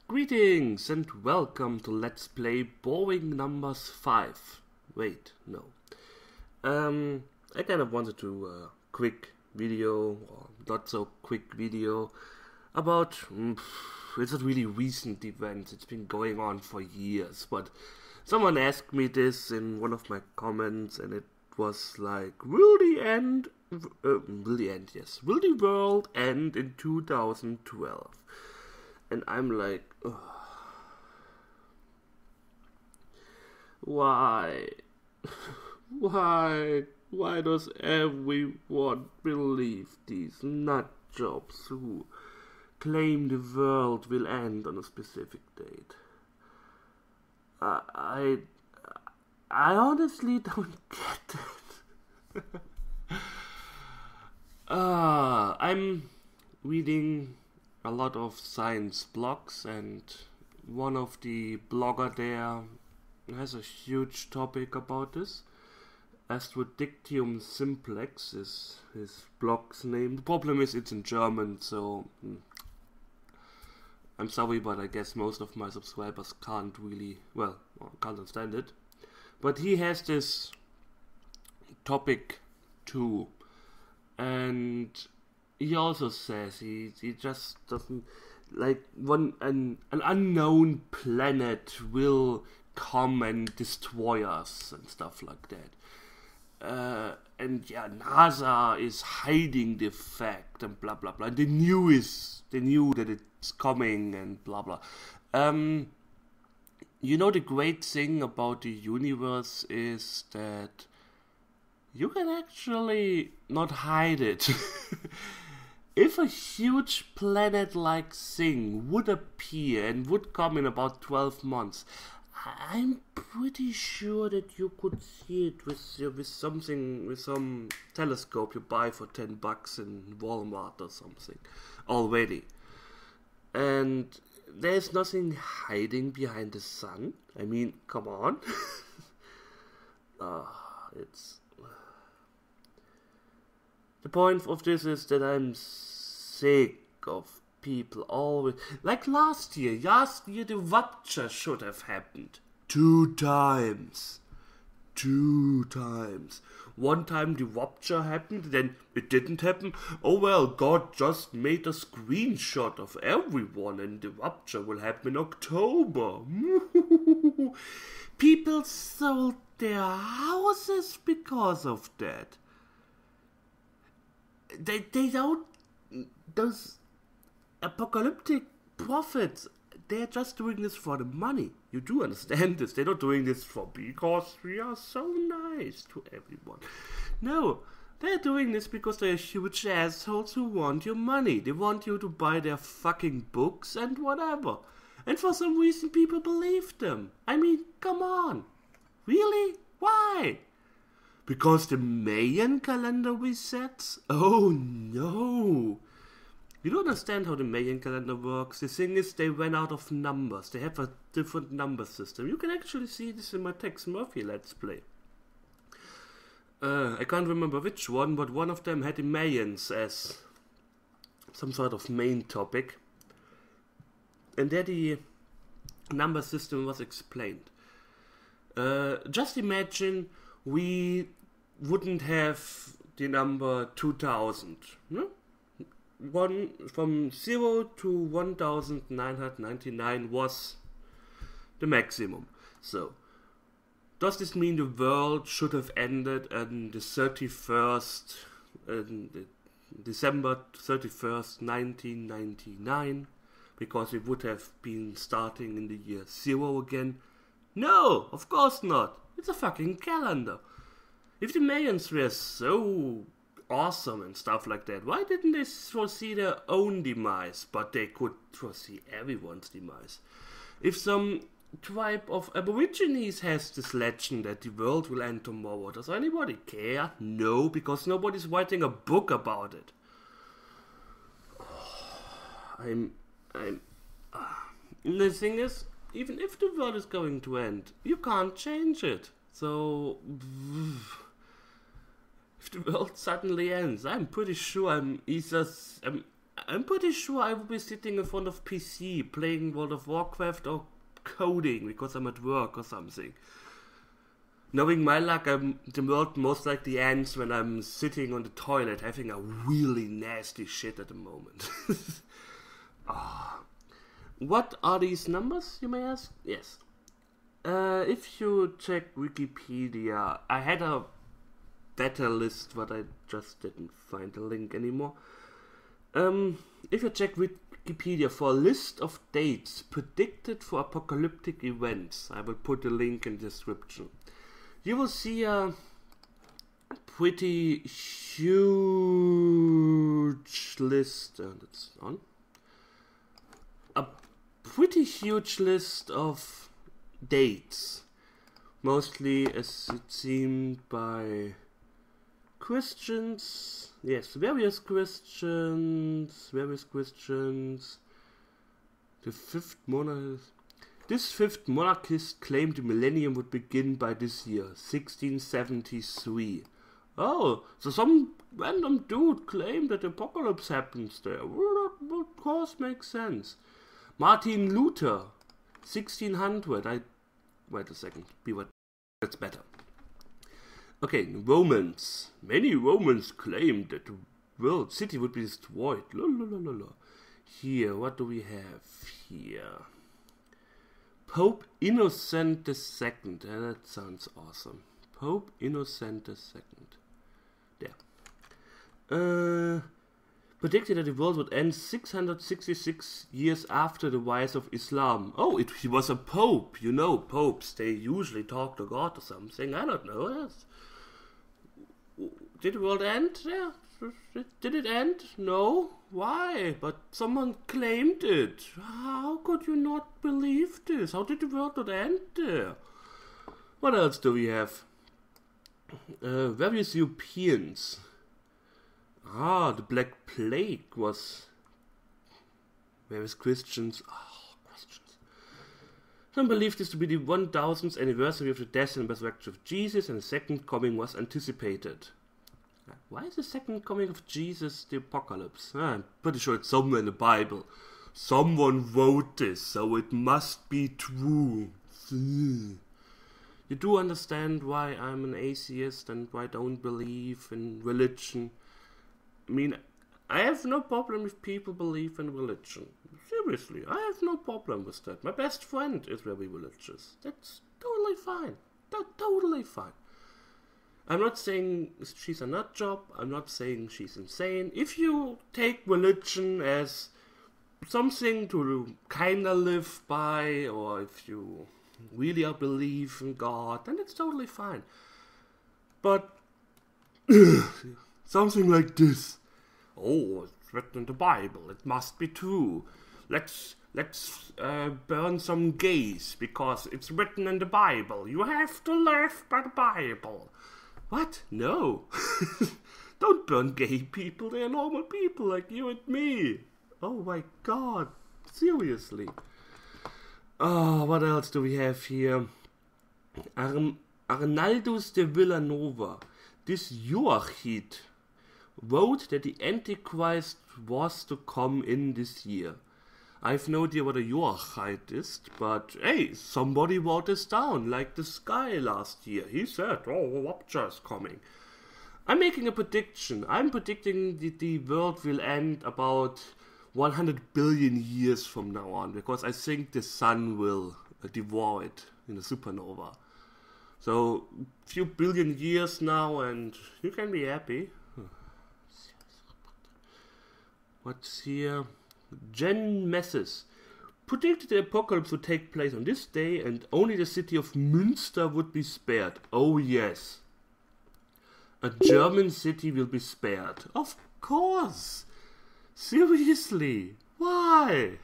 Greetings and welcome to Let's Play Boring Numbers 5. Wait, no. I kind of wanted to quick video, or not so quick video, about, it's a really recent event. It's been going on for years, but someone asked me this in one of my comments and it was like, will the world end in 2012? And I'm like, ugh. Why? Why does everyone believe these nutjobs who claim the world will end on a specific date? I honestly don't get it. I'm reading a lot of science blogs, and one of the blogger there has a huge topic about this. Astrodictium simplex is his blog's name. The problem is it's in German, so I'm sorry, but I guess most of my subscribers can't understand it. But he has this topic too, and he also says he just doesn't like an unknown planet will come and destroy us and stuff like that. And yeah, NASA is hiding the fact and blah blah blah. They knew that it's coming and blah blah. You know, the great thing about the universe is that you can actually not hide it. If a huge planet-like thing would appear and would come in about 12 months, I'm pretty sure that you could see it with some telescope you buy for $10 in Walmart or something already. And there's nothing hiding behind the sun. I mean, come on. The point of this is that I'm sick of people always... Like last year the rupture should have happened. 2 times. 2 times. One time the rupture happened, then it didn't happen. Oh well, God just made a screenshot of everyone and the rupture will happen in October. People sold their houses because of that. They don't, those apocalyptic prophets, they're just doing this for the money. You do understand this. They're not doing this because we are so nice to everyone. No, they're doing this because they're huge assholes who want your money. They want you to buy their fucking books and whatever. And for some reason people believe them. I mean, come on. Really? Why? Because the Mayan calendar resets? Oh no! You don't understand how the Mayan calendar works. The thing is, they ran out of numbers. They have a different number system. You can actually see this in my Tex Murphy Let's Play. I can't remember which one, but one of them had the Mayans as some sort of main topic. And there the number system was explained. Just imagine we wouldn't have the number 2000. No? One from 0 to 1999 was the maximum. So, does this mean the world should have ended on the 31st, December 31st, 1999? Because it would have been starting in the year 0 again? No, of course not. It's a fucking calendar. If the Mayans were so awesome and stuff like that, why didn't they foresee their own demise, but they could foresee everyone's demise? If some tribe of aborigines has this legend that the world will end tomorrow, does anybody care? No, because nobody's writing a book about it. The thing is, even if the world is going to end, you can't change it. So, if the world suddenly ends, I'm pretty sure I'm I'm pretty sure I will be sitting in front of PC playing World of Warcraft or coding because I'm at work or something. Knowing my luck, the world most likely ends when I'm sitting on the toilet having a really nasty shit at the moment. What are these numbers, you may ask? Yes. If you check Wikipedia, I had a better list, but I just didn't find the link anymore. If you check Wikipedia for a list of dates predicted for apocalyptic events, I will put a link in the description. You will see a pretty huge list, it's on. A pretty huge list of dates, mostly as it seemed by Christians. Yes, various Christians. The fifth monarch. This fifth monarchist claimed the millennium would begin by this year, 1673. Oh, so some random dude claimed that the apocalypse happens there. Well, that would of course make sense. Martin Luther, 1600. Wait a second. That's better. Okay, Romans. Many Romans claimed that the world city would be destroyed. Here, what do we have here? Pope Innocent II. That sounds awesome. Pope Innocent II. There. Predicted that the world would end 666 years after the rise of Islam. Oh, he was a pope. You know, popes, they usually talk to God or something. I don't know. Yes. Did the world end? Yeah. Did it end? No. Why? But someone claimed it. How could you not believe this? How did the world not end there? What else do we have? Various Europeans. The Black Plague was... Various Christians. Christians. Some believe this to be the 1000th anniversary of the death and resurrection of Jesus, and the second coming was anticipated. Why is the second coming of Jesus the apocalypse? I'm pretty sure it's somewhere in the Bible. Someone wrote this, so it must be true. You do understand why I'm an atheist and why I don't believe in religion. I mean, I have no problem if people believe in religion. Seriously, I have no problem with that. My best friend is very religious. That's totally fine. Totally fine. I'm not saying she's a nutjob. I'm not saying she's insane. If you take religion as something to kinda live by, or if you really believe in God, then it's totally fine. But something like this. Oh, it's written in the Bible. It must be true. Let's burn some gays because it's written in the Bible. You have to live by the Bible. What? No. Don't burn gay people. They are normal people like you and me. Oh my God. Seriously. What else do we have here? Arnaldus de Villanova. This Joachid wrote that the Antichrist was to come in this year. I have no idea what a Joachid is, but hey, somebody wrote this down, like this guy last year. He said, oh, rapture is coming. I'm making a prediction. I'm predicting that the world will end about 100 billion years from now on, because I think the sun will devour it in a supernova. So, few billion years now, and you can be happy. What's here? Jen Messes predicted the apocalypse would take place on this day and only the city of Münster would be spared. Oh yes. A German city will be spared. Of course. Seriously. Why?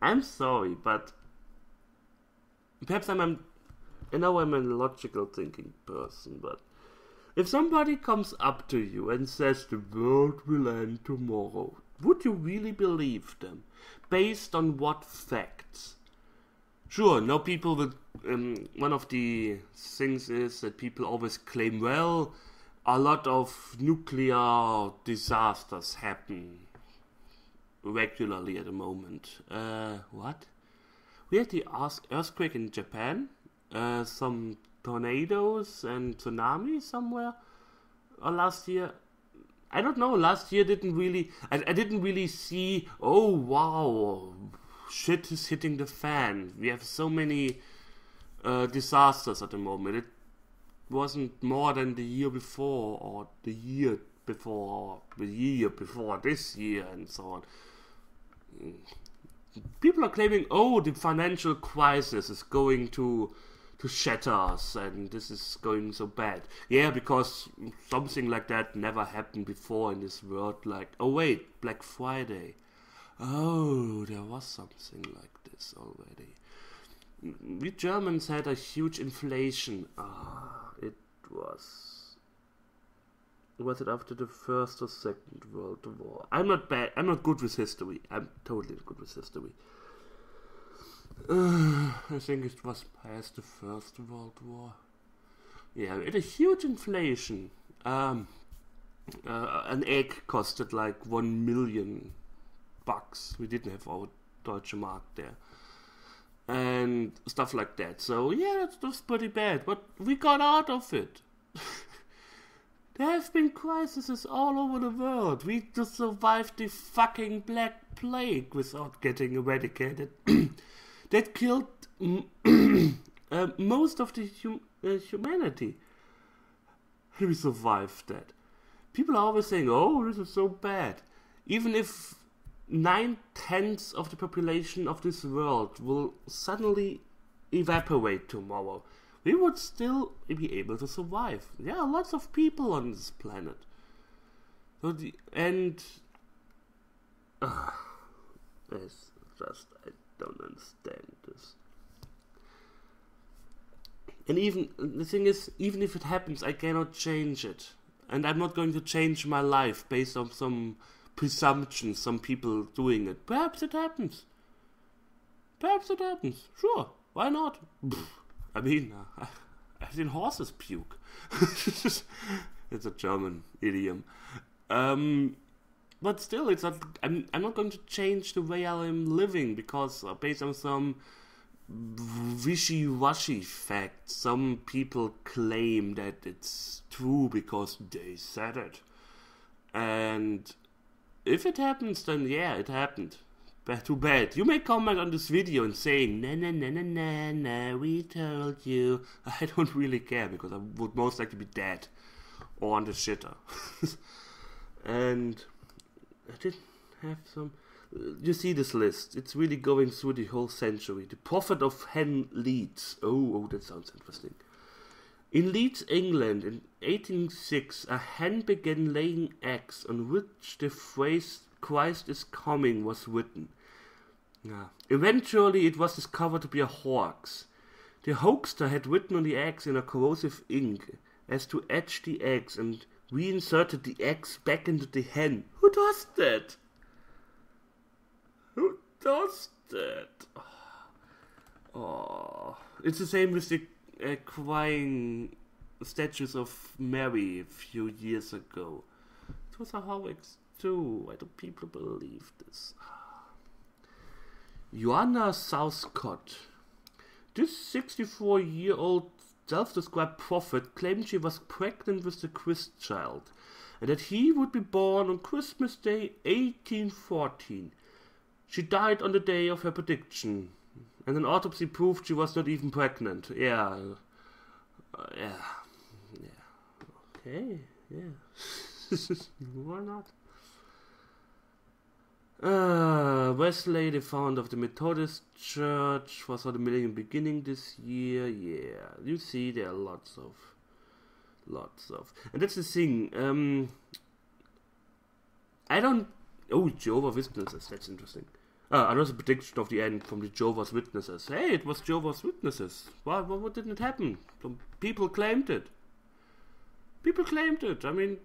I'm sorry, but perhaps I know I'm a logical thinking person, but if somebody comes up to you and says the world will end tomorrow, would you really believe them? Based on what facts? Sure, no people will. One of the things is that people always claim, well, a lot of nuclear disasters happen regularly at the moment. What? We had the earthquake in Japan, some tornadoes and tsunami somewhere last year. I don't know. Last year didn't really. I didn't really see. Oh wow, shit is hitting the fan. We have so many disasters at the moment. It wasn't more than the year before, or the year before, the year before this year, and so on. People are claiming, oh, the financial crisis is going to shatter us, and this is going so bad. Yeah, because something like that never happened before in this world. Like, oh wait, Black Friday. Oh, there was something like this already. We Germans had a huge inflation. It was... Was it after the First or Second World War? I'm not bad. I'm not good with history. I'm totally good with history. I think it was past the First World War. Yeah, it had a huge inflation. An egg costed like 1 million bucks. We didn't have our Deutsche Mark there. And stuff like that. So yeah, that was pretty bad. But we got out of it. There have been crises all over the world. We just survived the fucking Black Plague without getting eradicated. That killed most of the humanity. We survived that. People are always saying, oh, this is so bad. Even if 9/10 of the population of this world will suddenly evaporate tomorrow, we would still be able to survive. There are lots of people on this planet. So it's just, I don't understand this. And even, the thing is, even if it happens, I cannot change it. And I'm not going to change my life based on some presumptions, some people doing it. Perhaps it happens. Perhaps it happens. Sure, why not? I mean, I've seen horses puke. It's a German idiom. But still, it's not. I'm not going to change the way I am living because based on some wishy-washy facts, some people claim that it's true because they said it. And if it happens, then yeah, it happened. But too bad. You may comment on this video and saying, nah, we told you. I don't really care because I would most likely be dead or on the shitter. And I did have some... You see this list. It's really going through the whole century. The Prophet of Hen Leeds. Oh, that sounds interesting. In Leeds, England, in 1806, a hen began laying eggs on which the phrase Christ is coming was written. Yeah. Eventually it was discovered to be a hoax. The hoaxer had written on the eggs in a corrosive ink as to etch the eggs and reinserted the eggs back into the hen. Who does that? Who does that? Oh, it's the same with the crying statues of Mary a few years ago. It was a hoax too. Why do people believe this? Joanna Southcott. This 64-year-old self-described prophet claimed she was pregnant with the Christ child and that he would be born on Christmas Day 1814. She died on the day of her prediction, and an autopsy proved she was not even pregnant. Yeah. Okay, yeah. Why not? Wesley, the founder of the Methodist Church, was on the million beginning this year. Yeah, you see, there are lots of, and that's the thing. I don't. Oh, Jehovah's Witnesses. That's interesting. Another prediction of the end from the Jehovah's Witnesses. Hey, it was Jehovah's Witnesses. What didn't happen? Some people claimed it. I mean,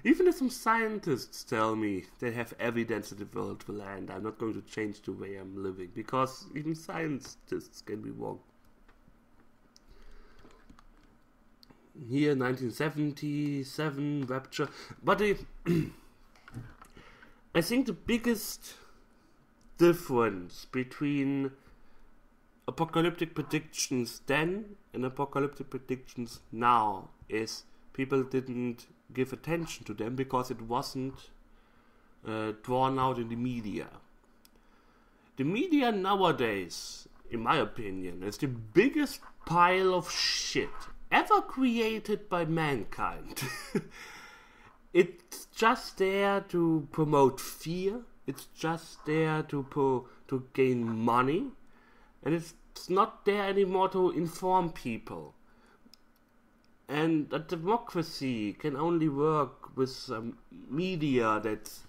Even if some scientists tell me they have evidence that the world will end, I'm not going to change the way I'm living, because even scientists can be wrong. Here, 1977, Rapture. But I think the biggest difference between apocalyptic predictions then and apocalyptic predictions now is people didn't give attention to them because it wasn't drawn out in the media. The media nowadays, in my opinion, is the biggest pile of shit ever created by mankind. It's just there to promote fear. It's just there to gain money, and it's not there anymore to inform people. And a democracy can only work with media that's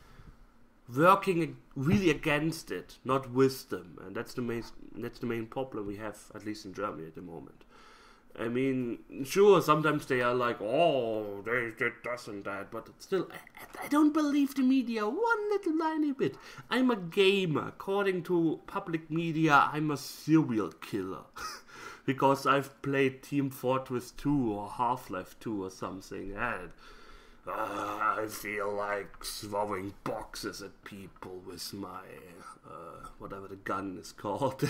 working really against it, not with them. And that's the main problem we have, at least in Germany at the moment. I mean, sure, sometimes they are like, oh, they did this and that, but still, I don't believe the media one little tiny bit. I'm a gamer. According to public media, I'm a serial killer. Because I've played Team Fortress 2 or Half-Life 2 or something, and I feel like throwing boxes at people with my, whatever the gun is called.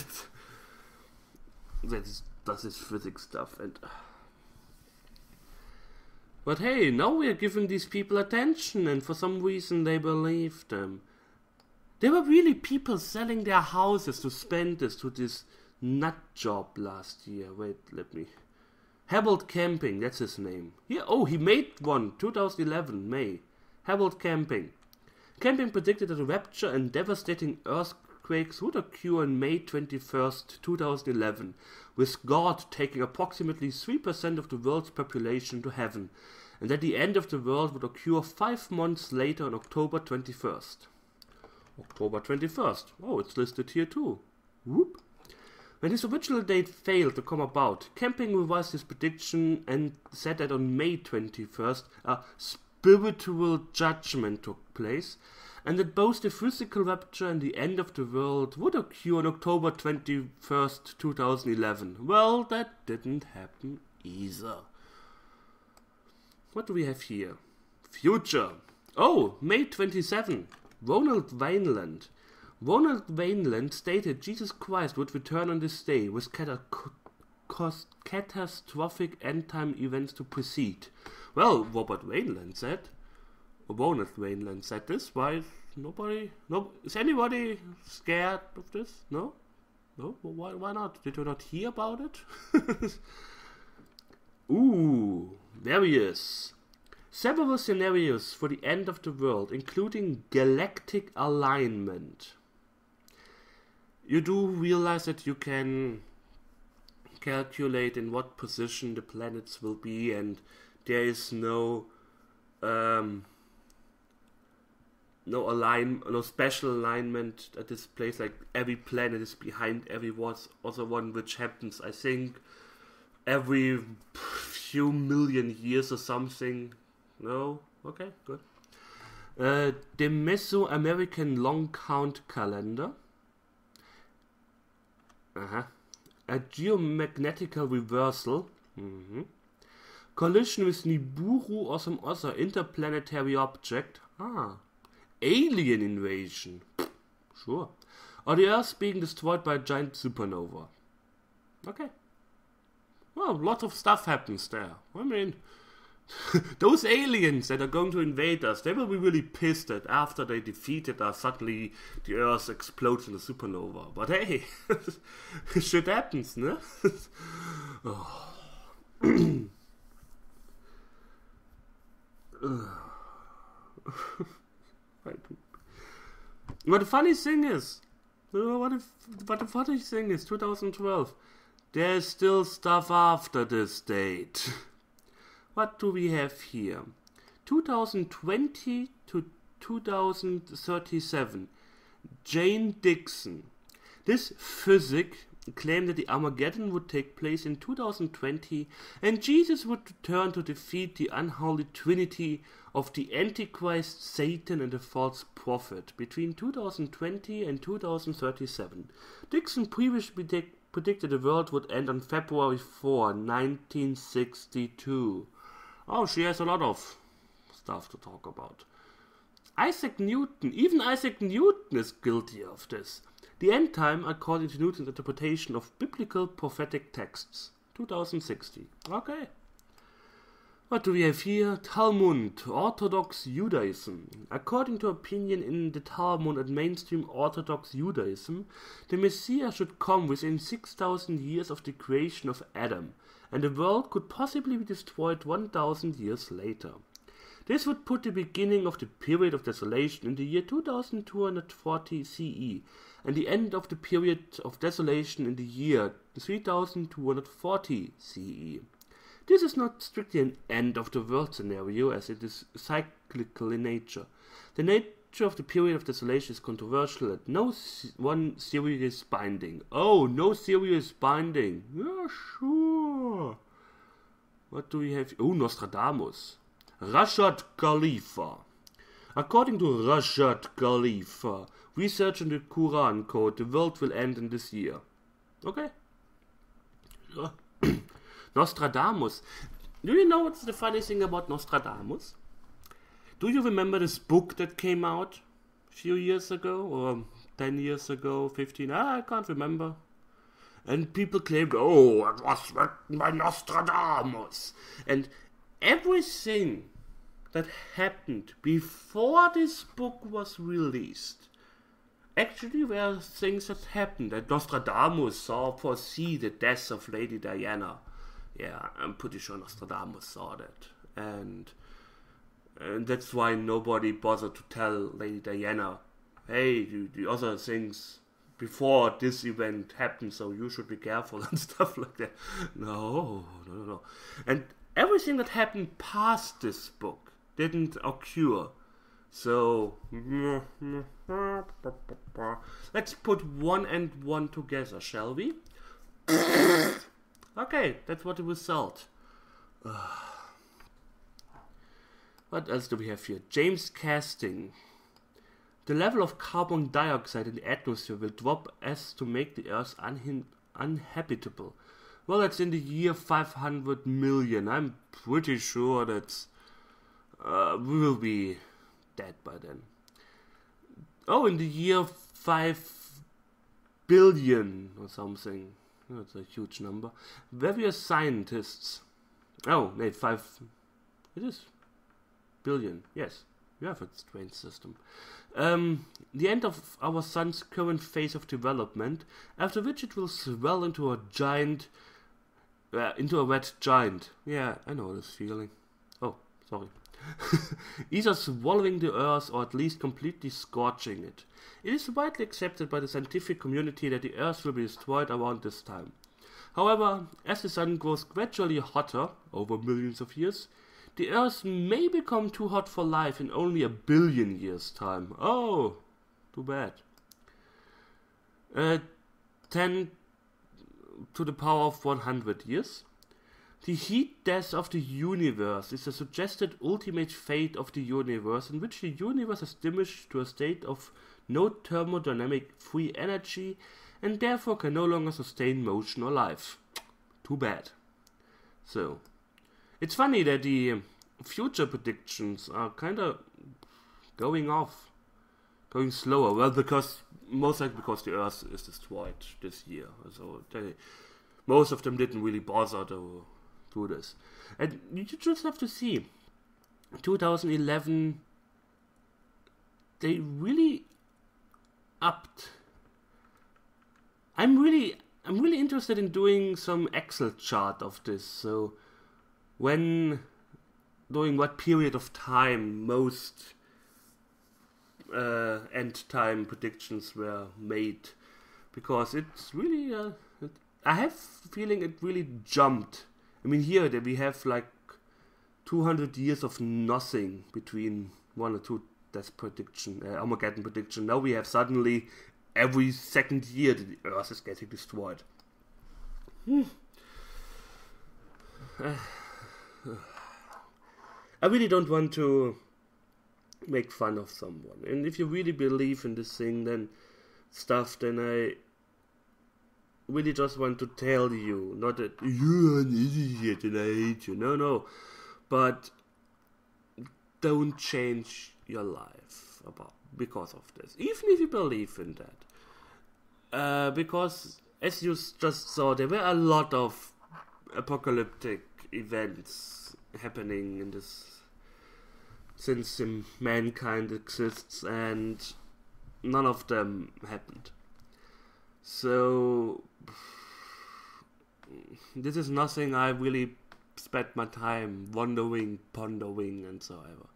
Does this physics stuff. But hey, now we are giving these people attention, and for some reason they believe them. There were really people selling their houses to spend this to this Nutjob last year. Wait, let me... Harold Camping, that's his name. Yeah, oh, he made one, 2011, May. Harold Camping. Camping predicted that a rapture and devastating earthquakes would occur on May 21st, 2011, with God taking approximately 3% of the world's population to heaven, and that the end of the world would occur 5 months later on October 21st. October 21st. Oh, it's listed here too. Whoop. When his original date failed to come about, Camping revised his prediction and said that on May 21st, a spiritual judgment took place, and that both the physical rapture and the end of the world would occur on October 21st, 2011. Well, that didn't happen either. What do we have here? Future. Oh, May 27. Ronald Weinland. Ronald Weinland stated Jesus Christ would return on this day with catastrophic end-time events to precede. Well, Ronald Weinland said this. Why is is anybody scared of this? No? No? Why not? Did you not hear about it? Ooh, there he is. Several scenarios for the end of the world, including galactic alignment. You do realize that you can calculate in what position the planets will be, and there is no special alignment at this place. Like every planet is behind every other one, which happens, I think, every few million years or something. No? Okay, good. The Mesoamerican long count calendar. A geomagnetical reversal. Collision with Nibiru or some other interplanetary object. Alien invasion. Sure. Or the Earth being destroyed by a giant supernova. Okay. Well, lots of stuff happens there. I mean, those aliens that are going to invade us, they will be really pissed that after they defeated us, suddenly the Earth explodes in a supernova. But hey, shit happens, ne? Oh. But the funny thing is, 2012, there's still stuff after this date. What do we have here? 2020 to 2037. Jane Dixon. This physic claimed that the Armageddon would take place in 2020 and Jesus would return to defeat the unholy trinity of the Antichrist, Satan and the false prophet between 2020 and 2037. Dixon previously predicted the world would end on February 4, 1962. Oh, she has a lot of stuff to talk about. Isaac Newton, even Isaac Newton is guilty of this. The end time according to Newton's interpretation of biblical prophetic texts. 2060. Okay. What do we have here? Talmud, Orthodox Judaism. According to opinion in the Talmud and mainstream Orthodox Judaism, the Messiah should come within 6,000 years of the creation of Adam, and the world could possibly be destroyed 1,000 years later. This would put the beginning of the period of desolation in the year 2240 CE, and the end of the period of desolation in the year 3240 CE. This is not strictly an end of the world scenario, as it is cyclical in nature. The nature of the period of desolation is controversial and no one theory is binding. Oh, no theory is binding. Yeah, sure. What do we have? Oh, Nostradamus. Rashad Khalifa. According to Rashad Khalifa, research in the Quran code, the world will end in this year. Okay. Nostradamus. Do you know what's the funny thing about Nostradamus? Do you remember this book that came out a few years ago, or 10 years ago, 15? I can't remember. And people claimed, oh, it was written by Nostradamus. And everything that happened before this book was released actually were things that happened. And Nostradamus foresee the death of Lady Diana. Yeah, I'm pretty sure Nostradamus saw that. And that's why nobody bothered to tell Lady Diana, hey, the other things before this event happened, so you should be careful and stuff like that. No. And everything that happened past this book didn't occur. So, let's put 1 and 1 together, shall we? Okay, that's what the result. What else do we have here? James Casting. The level of carbon dioxide in the atmosphere will drop as to make the Earth uninhabitable. Well, that's in the year 500 million. I'm pretty sure that we will be dead by then. Oh, in the year 5 billion or something. That's a huge number. Various scientists. Oh, no, 5. It is billion. Yes, we have a strange system. The end of our sun's current phase of development, after which it will swell into a giant, into a red giant. Yeah, I know this feeling. Oh, sorry. Either swallowing the Earth or at least completely scorching it. It is widely accepted by the scientific community that the Earth will be destroyed around this time. However, as the sun grows gradually hotter over millions of years, the Earth may become too hot for life in only a billion years' time. Oh, too bad. 10 to the power of 100 years. The heat death of the universe is a suggested ultimate fate of the universe, in which the universe is diminished to a state of no thermodynamic free energy and therefore can no longer sustain motion or life. Too bad. So, it's funny that the future predictions are kind of going slower. Well, most likely because the Earth is destroyed this year. So, most of them didn't really bother to do this. And you just have to see, 2011, they really upped. I'm really interested in doing some Excel chart of this. So when during what period of time most end time predictions were made, because it's really I have a feeling it really jumped. I mean, here that we have like 200 years of nothing between one or two death prediction, Armageddon prediction. Now we have suddenly every second year the Earth is getting destroyed. I really don't want to make fun of someone. And if you really believe in this thing, then I really just want to tell you, not that you're an idiot and I hate you. No. But don't change your life because of this. Even if you believe in that. Because, as you just saw, there were a lot of apocalyptic events happening in this since mankind exists, and none of them happened. So this is nothing I really spent my time wondering, pondering, and so on.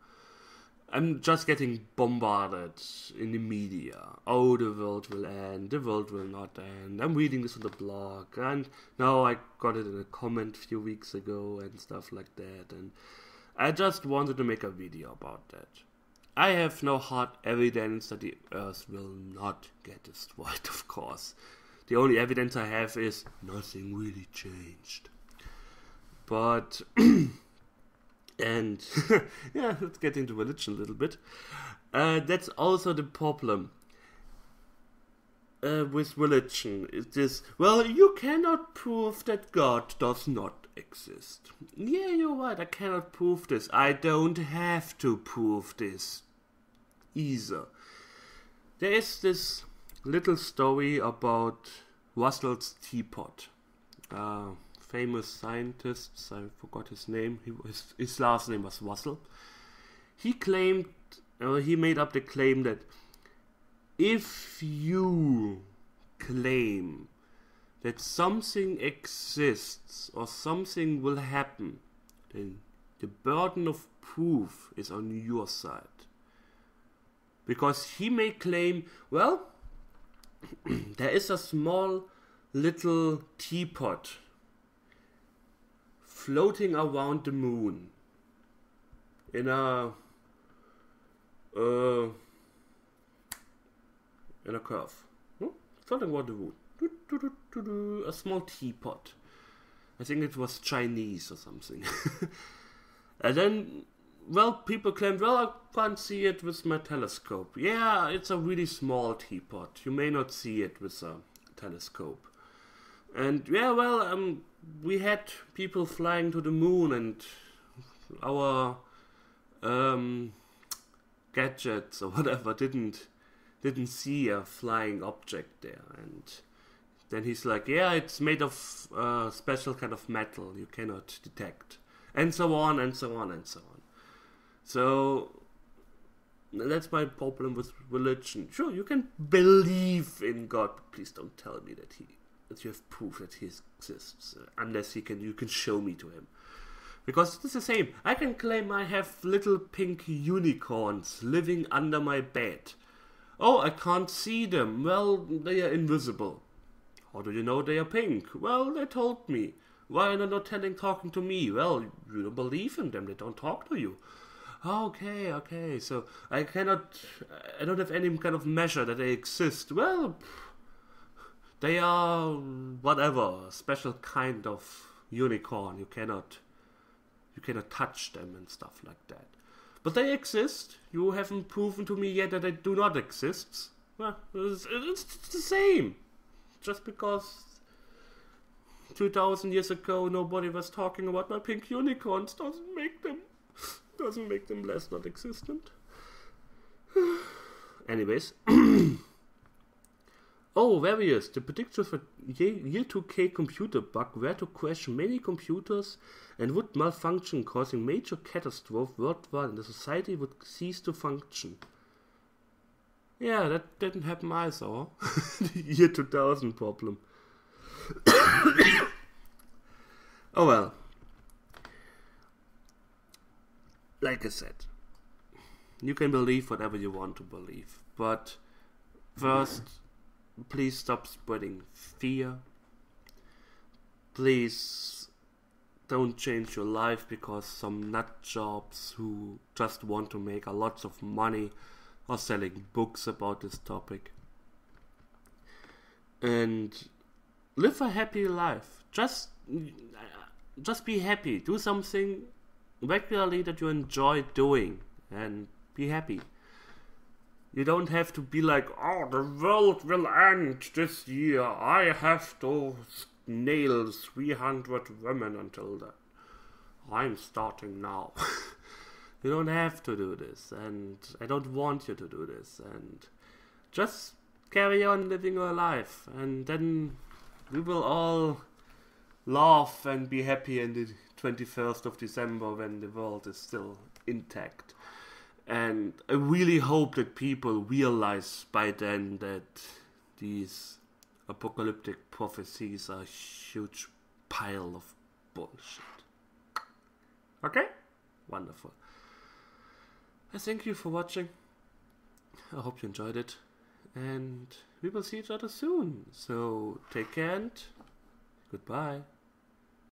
I'm just getting bombarded in the media. Oh, the world will end, the world will not end. I'm reading this on the blog, and now I got it in a comment a few weeks ago and stuff like that, and I just wanted to make a video about that. I have no hard evidence that the Earth will not get destroyed, of course. The only evidence I have is nothing really changed. But, and, yeah, let's get into religion a little bit. That's also the problem with religion. It is, well, you cannot prove that God does not exist. Yeah, you're right, I cannot prove this. I don't have to prove this either. There is this little story about Russell's teapot. Famous scientist, I forgot his name, his last name was Russell. He made up the claim that if you claim that something exists or something will happen, then the burden of proof is on your side. Because he may claim, well, there is a small little teapot floating around the moon in a curve. Floating around the moon. A small teapot. I think it was Chinese or something. And then, well, people claim, well, I can't see it with my telescope. Yeah, it's a really small teapot. You may not see it with a telescope. And, yeah, well, we had people flying to the moon, and our gadgets or whatever didn't see a flying object there. And then he's like, yeah, it's made of special kind of metal you cannot detect. And so on, and so on, and so on. So that's my problem with religion. Sure, you can believe in God, but please don't tell me that you have proof that he exists, unless you can show me to him. Because it's the same. I can claim I have little pink unicorns living under my bed. Oh, I can't see them. Well, they are invisible. How do you know they are pink? Well, they told me. Why are they not talking to me? Well, you don't believe in them. They don't talk to you. Okay. So I don't have any kind of measure that they exist. Well, they are whatever, a special kind of unicorn. You cannot touch them and stuff like that. But they exist. You haven't proven to me yet that they do not exist. Well, it's the same. Just because 2000 years ago nobody was talking about my pink unicorns doesn't make them less not existent. Anyways. Oh, various. The predictions for year 2K computer bug were to crash many computers and would malfunction, causing major catastrophe worldwide, and the society would cease to function. Yeah, that didn't happen either. The year 2000 problem. Oh well. Like I said, you can believe whatever you want to believe, but first, please stop spreading fear. Please don't change your life because some nutjobs who just want to make a lot of money are selling books about this topic. And live a happy life. just be happy. Do something regularly that you enjoy doing, and be happy. You don't have to be like, oh, the world will end this year. I have to nail 300 women until then. I'm starting now. You don't have to do this, and I don't want you to do this, and just carry on living your life, and then we will all laugh and be happy on the 21st of December when the world is still intact. And I really hope that people realize by then that these apocalyptic prophecies are a huge pile of bullshit. Okay? Wonderful. I thank you for watching. I hope you enjoyed it. And we will see each other soon. So take care and goodbye.